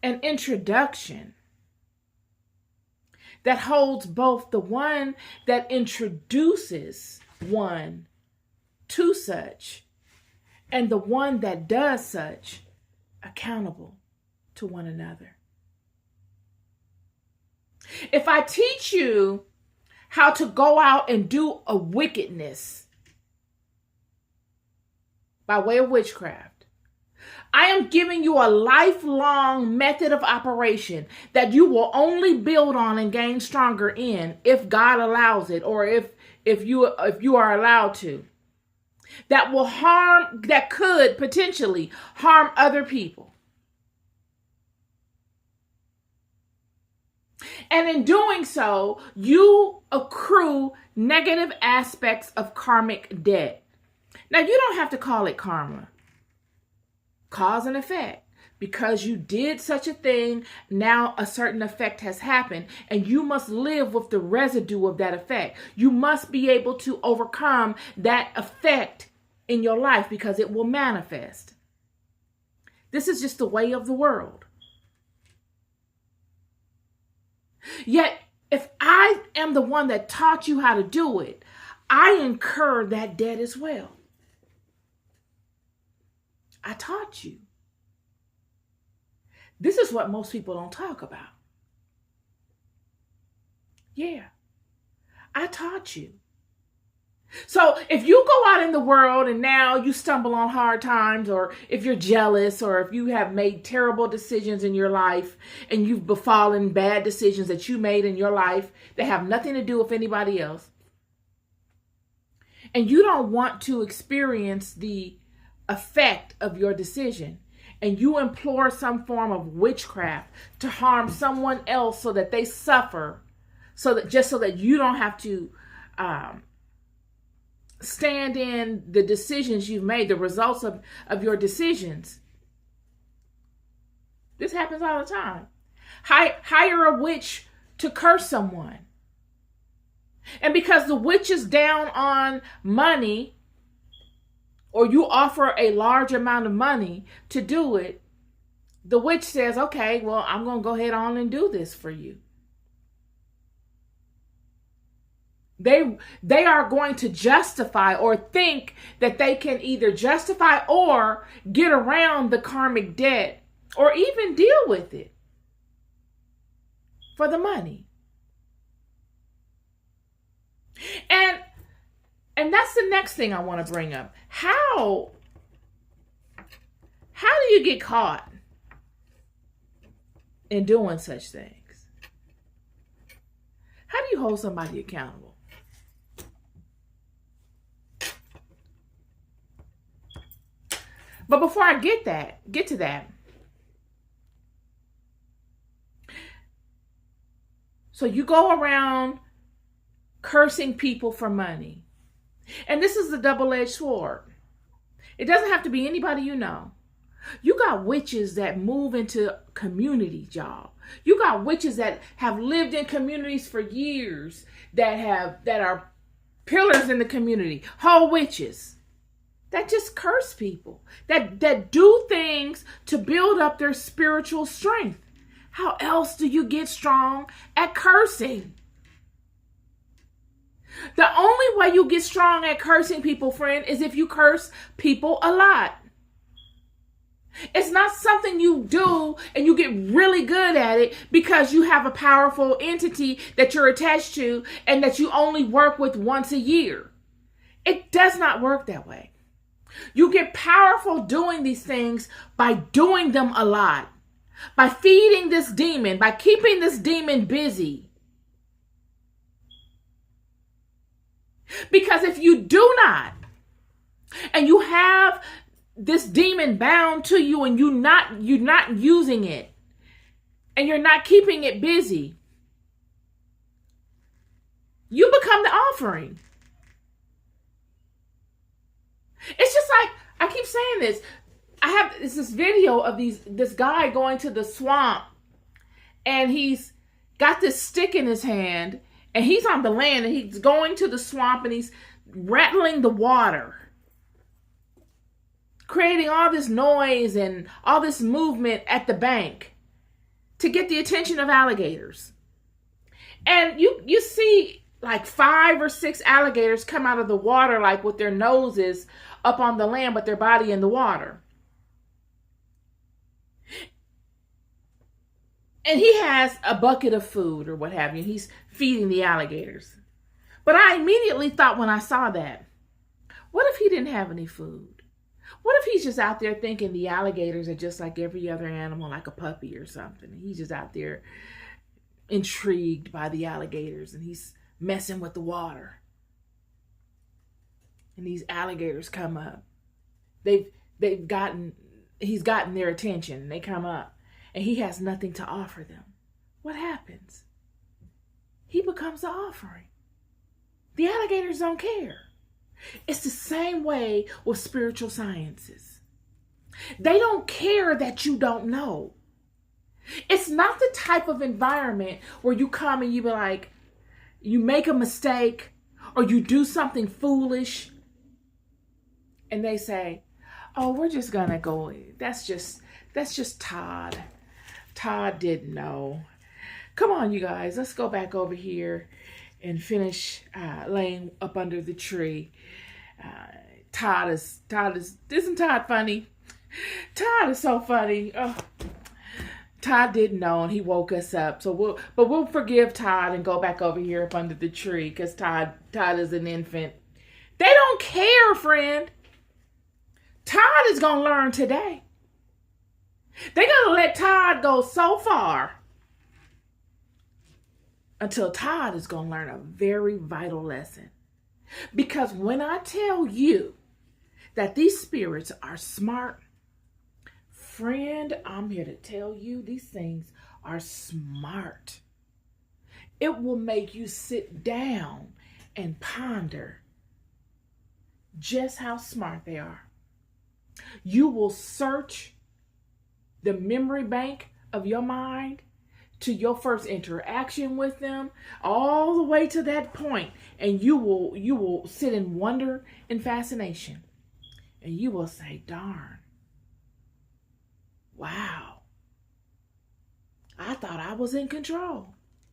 an introduction that holds both the one that introduces one to such and the one that does such accountable to one another. If I teach you how to go out and do a wickedness by way of witchcraft, I am giving you a lifelong method of operation that you will only build on and gain stronger in if God allows it, or if you are allowed to. That could potentially harm other people. And in doing so, you accrue negative aspects of karmic debt. Now, you don't have to call it karma. Cause and effect. Because you did such a thing, now a certain effect has happened, and you must live with the residue of that effect. You must be able to overcome that effect in your life because it will manifest. This is just the way of the world. Yet, if I am the one that taught you how to do it, I incur that debt as well. I taught you. This is what most people don't talk about. Yeah, I taught you. So if you go out in the world and now you stumble on hard times, or if you're jealous, or if you have made terrible decisions in your life and you've befallen bad decisions that you made in your life that have nothing to do with anybody else, and you don't want to experience the effect of your decision, and you implore some form of witchcraft to harm someone else so that they suffer, so that you don't have to stand in the decisions you've made, the results of your decisions. This happens all the time. Hire a witch to curse someone. And because the witch is down on money, or you offer a large amount of money to do it, the witch says, okay, well, I'm going to go ahead on and do this for you. They are going to justify or think that they can either justify or get around the karmic debt or even deal with it for the money. And that's the next thing I want to bring up. How do you get caught in doing such things? How do you hold somebody accountable? But before I get to that. So you go around cursing people for money. And this is the double-edged sword. It doesn't have to be anybody you know. You got witches that move into communities, y'all. You got witches that have lived in communities for years, that are pillars in the community, whole witches that just curse people, that do things to build up their spiritual strength. How else do you get strong at cursing? The only way you get strong at cursing people, friend, is if you curse people a lot. It's not something you do and you get really good at it because you have a powerful entity that you're attached to and that you only work with once a year. It does not work that way. You get powerful doing these things by doing them a lot, by feeding this demon, by keeping this demon busy. Because if you do not, and you have this demon bound to you and you're not using it, and you're not keeping it busy, you become the offering. It's just like, I keep saying this. I have this video of this guy going to the swamp, and he's got this stick in his hand, and he's on the land, and he's going to the swamp, and he's rattling the water, creating all this noise and all this movement at the bank. to get the attention of alligators. And you see like 5 or 6 alligators come out of the water, like with their noses up on the land, but their body in the water. And he has a bucket of food or what have you. And he's feeding the alligators. But I immediately thought when I saw that, what if he didn't have any food? What if he's just out there thinking the alligators are just like every other animal, like a puppy or something? He's just out there intrigued by the alligators and he's messing with the water. And these alligators come up. He's gotten their attention and they come up and he has nothing to offer them. What happens? He becomes the offering. The alligators don't care. It's the same way with spiritual sciences. They don't care that you don't know. It's not the type of environment where you come and you be like, you make a mistake or you do something foolish and they say, oh, we're just gonna go. That's just Todd. Todd didn't know. Come on, you guys, let's go back over here and finish laying up under the tree. Isn't Todd funny? Todd is so funny. Oh, Todd didn't know and he woke us up. So we'll forgive Todd and go back over here up under the tree because Todd is an infant. They don't care, friend. Todd is going to learn today. They're going to let Todd go so far until Todd is going to learn a very vital lesson. Because when I tell you that these spirits are smart, friend, I'm here to tell you these things are smart. It will make you sit down and ponder just how smart they are. You will search the memory bank of your mind to your first interaction with them, all the way to that point, and you will sit in wonder and fascination, and you will say, darn, wow, I thought I was in control.